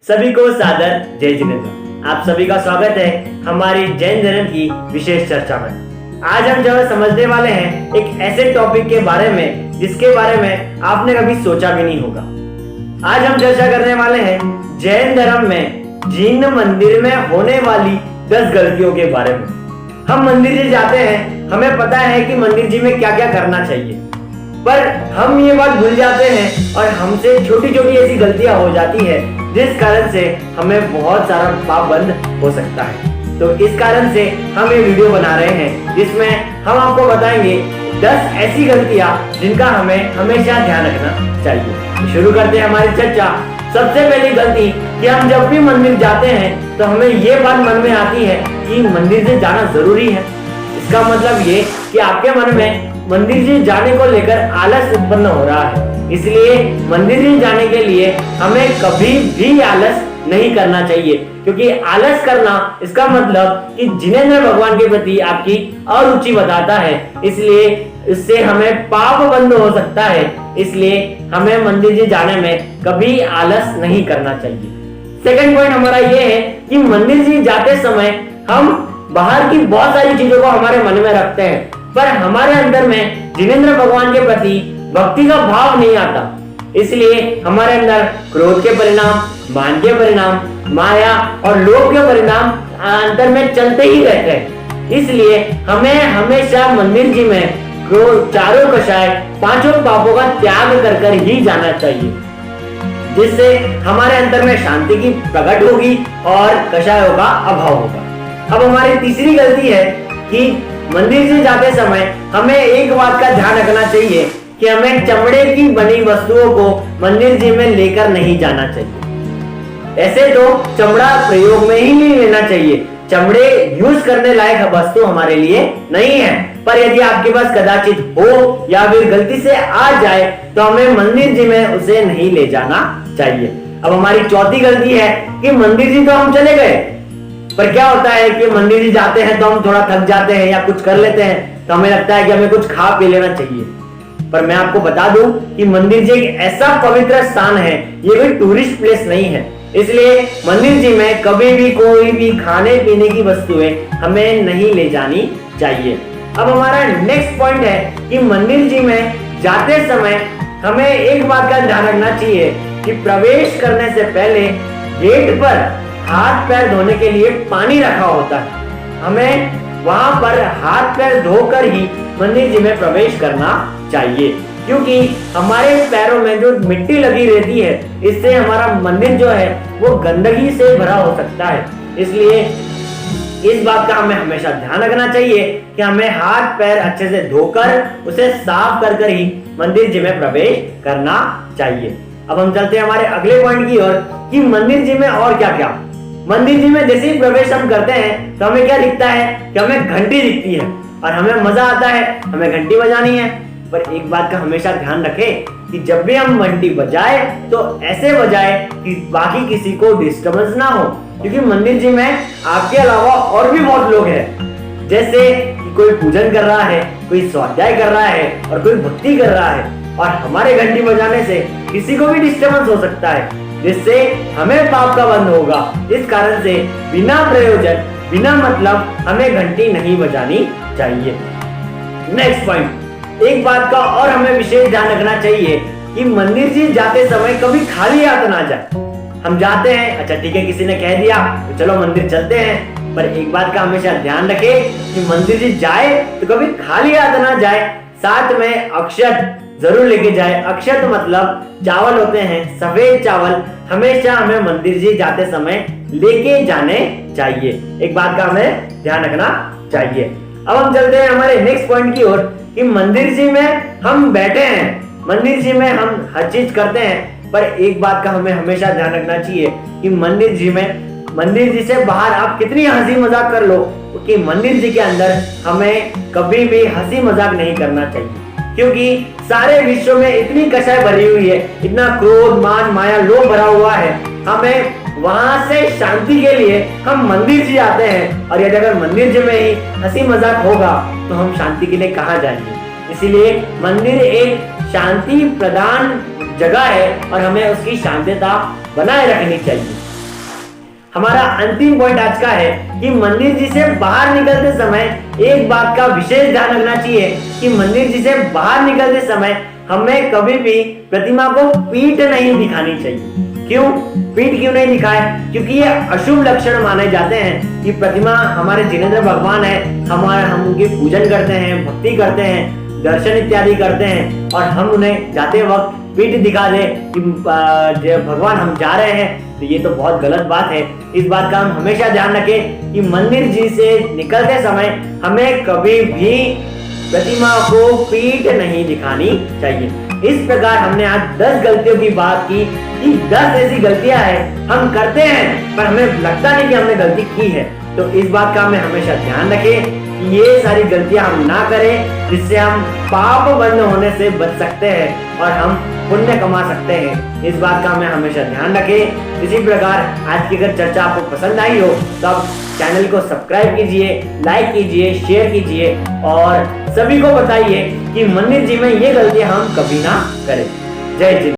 सभी को सादर जय जिनेंद्र। आप सभी का स्वागत है हमारी जैन धर्म की विशेष चर्चा में। आज हम जो समझने वाले हैं एक ऐसे टॉपिक के बारे में जिसके बारे में आपने कभी सोचा भी नहीं होगा। आज हम चर्चा करने वाले हैं जैन धर्म में जीर्ण मंदिर में होने वाली 10 गलतियों के बारे में। हम मंदिर जी जाते हैं, हमें पता है कि मंदिर जी में क्या क्या करना चाहिए, पर हम ये बात भूल जाते हैं और हमसे छोटी छोटी ऐसी गलतियां हो जाती है जिस कारण से हमें बहुत सारा पाप बंद हो सकता है। तो इस कारण से हम ये वीडियो बना रहे हैं जिसमें हम आपको बताएंगे 10 ऐसी गलतियां जिनका हमें हमेशा ध्यान रखना चाहिए। शुरू करते हैं हमारी चर्चा। सबसे पहली गलती कि हम जब भी मंदिर जाते हैं तो हमें ये बात मन में आती है कि मंदिर से जाना जरूरी है। इसका मतलब ये कि आपके मन में मंदिर जी जाने को लेकर आलस उत्पन्न हो रहा है, इसलिए मंदिर जी जाने के लिए हमें कभी भी आलस नहीं करना चाहिए, क्योंकि आलस करना इसका मतलब कि जिनेंद्र भगवान के प्रति आपकी अरुचि बताता है। इसलिए इससे हमें पाप बंद हो सकता है, इसलिए हमें मंदिर जी जाने में कभी आलस नहीं करना चाहिए। सेकंड पॉइंट हमारा ये है कि मंदिर जी जाते समय हम बाहर की बहुत सारी चीजों को हमारे मन में रखते हैं, पर हमारे अंदर में जिनेंद्र भगवान के प्रति भक्ति का भाव नहीं आता। इसलिए हमारे अंदर क्रोध के परिणाम, मान के परिणाम, माया और लोभ के परिणाम अंदर में चलते ही रहते हैं। इसलिए हमें हमेशा मंदिर जी में चारों कषाय, 5 पापों का त्याग कर कर ही जाना चाहिए, जिससे हमारे अंदर में शांति की प्रकट होगी और कषायों का अभाव होगा। अब हमारी तीसरी गलती है कि मंदिर से जाते समय हमें एक बात का ध्यान रखना चाहिए कि हमें चमड़े की बनी वस्तुओं को मंदिर जी में लेकर नहीं जाना चाहिए। ऐसे तो चमड़ा प्रयोग में ही नहीं लेना चाहिए, चमड़े यूज करने लायक वस्तु हमारे लिए नहीं है। पर यदि आपके पास कदाचित हो या फिर गलती से आ जाए तो हमें मंदिर जी में उसे नहीं ले जाना चाहिए। अब हमारी चौथी गलती है कि मंदिर जी तो हम चले गए, पर क्या होता है कि मंदिर जी जाते हैं तो हम थोड़ा थक जाते हैं या कुछ कर लेते हैं तो हमें लगता है कि हमें कुछ खा पी लेना चाहिए। पर मैं आपको बता दूं कि मंदिर जी एक ऐसा पवित्र स्थान है, ये कोई टूरिस्ट प्लेस नहीं है। इसलिए मंदिर जी में कभी भी कोई भी खाने पीने की वस्तुएं हमें नहीं ले जानी चाहिए। अब हमारा नेक्स्ट पॉइंट है कि मंदिर जी में जाते समय हमें एक बात का ध्यान रखना चाहिए कि प्रवेश करने से पहले गेट पर हाथ पैर धोने के लिए पानी रखा होता है। हमें वहां पर हाथ पैर धोकर ही मंदिर जी में प्रवेश करना चाहिए, क्योंकि हमारे पैरों में जो मिट्टी लगी रहती है इससे हमारा मंदिर जो है वो गंदगी से भरा हो सकता है। इसलिए इस बात का हमें हमेशा ध्यान रखना चाहिए कि हमें हाथ पैर अच्छे से धोकर उसे साफ कर कर ही मंदिर जी में प्रवेश करना चाहिए। अब हम चलते हैं हमारे अगले पॉइंट की ओर कि मंदिर जी में और क्या क्या। मंदिर जी में जैसे ही प्रवेश हम करते हैं तो हमें क्या दिखता है कि हमें घंटी दिखती है और हमें मजा आता है, हमें घंटी बजानी है। पर एक बात का हमेशा ध्यान रखें कि जब भी हम घंटी बजाए तो ऐसे बजाए कि बाकी किसी को डिस्टर्बेंस ना हो, क्योंकि मंदिर जी में आपके अलावा और भी बहुत लोग हैं। जैसे कि कोई पूजन कर रहा है, कोई स्वाध्याय कर रहा है और कोई भक्ति कर रहा है, और हमारे घंटी बजाने से किसी को भी डिस्टर्बेंस हो सकता है, जिससे हमें पाप का बंध होगा। इस कारण से बिना प्रयोजन, बिना मतलब हमें घंटी नहीं बजानी चाहिए। नेक्स्ट पॉइंट, एक बात का और हमें विशेष ध्यान रखना चाहिए कि मंदिर जी जाते समय कभी खाली हाथ ना जाए। हम जाते हैं, अच्छा ठीक है, किसी ने कह दिया तो चलो मंदिर चलते हैं, पर एक बात का हमेशा ध्यान रखें कि मंदिर जी जाए तो कभी खाली हाथ ना जाए, साथ में अक्षत जरूर लेके जाए। अक्षत मतलब चावल होते हैं, सफेद चावल हमेशा हमें मंदिर जी जाते समय लेके जाने चाहिए। एक बात का हमें ध्यान रखना चाहिए। अब हम चलते हैं हमारे नेक्स्ट पॉइंट की ओर कि मंदिर जी में हम बैठे हैं, मंदिर जी में हम हर चीज करते हैं, पर एक बात का हमें हमेशा ध्यान रखना चाहिए कि मंदिर जी से बाहर आप कितनी हंसी मजाक कर लो, क्योंकि मंदिर जी के अंदर हमें कभी भी हंसी मजाक नहीं करना चाहिए, क्योंकि सारे विश्व में इतनी कषाय भरी हुई है, इतना क्रोध, मान, माया, लोभ भरा हुआ है। हमें वहां से शांति के लिए हम मंदिर जी आते हैं, और यदि अगर मंदिर जी में ही हंसी मजाक होगा तो हम शांति के लिए कहां जाएंगे। इसीलिए मंदिर एक शांति प्रदान जगह है और हमें उसकी शांतता बनाए रखनी चाहिए। हमारा अंतिम पॉइंट आज का है कि मंदिर जी से बाहर निकलते समय एक बात का विशेष ध्यान रखना चाहिए कि मंदिर जी से बाहर निकलते समय हमें कभी भी प्रतिमा को पीठ नहीं दिखानी चाहिए। क्यों पीठ क्यों नहीं दिखाए? क्योंकि ये अशुभ लक्षण माने जाते हैं कि प्रतिमा हमारे जिनेंद्र भगवान है, हम उनकी पूजन करते हैं, भक्ति करते हैं, दर्शन इत्यादि करते हैं और हम उन्हें जाते वक्त पीठ दिखा दे कि भगवान हम जा रहे हैं, तो ये तो बहुत गलत बात है। इस बात का हम हमेशा ध्यान रखें कि मंदिर जी से निकलते समय हमें कभी भी प्रतिमा को पीठ नहीं दिखानी चाहिए। इस प्रकार हमने आज 10 गलतियों की बात की कि 10 ऐसी गलतियां हैं हम करते हैं पर हमें लगता नहीं कि हमने गलती की है। तो इस बात का हमें हमेशा ध्यान रखें कि ये सारी गलतियां हम ना करें, जिससे हम पाप बंद होने से बच सकते हैं और हम पुण्य कमा सकते हैं। इस बात का हमें हमेशा ध्यान रखें। इसी प्रकार आज की अगर चर्चा आपको पसंद आई हो तो आप चैनल को सब्सक्राइब कीजिए, लाइक कीजिए, शेयर कीजिए और सभी को बताइए कि मंदिर जी में ये गलतियां हम कभी ना करें। जय जी।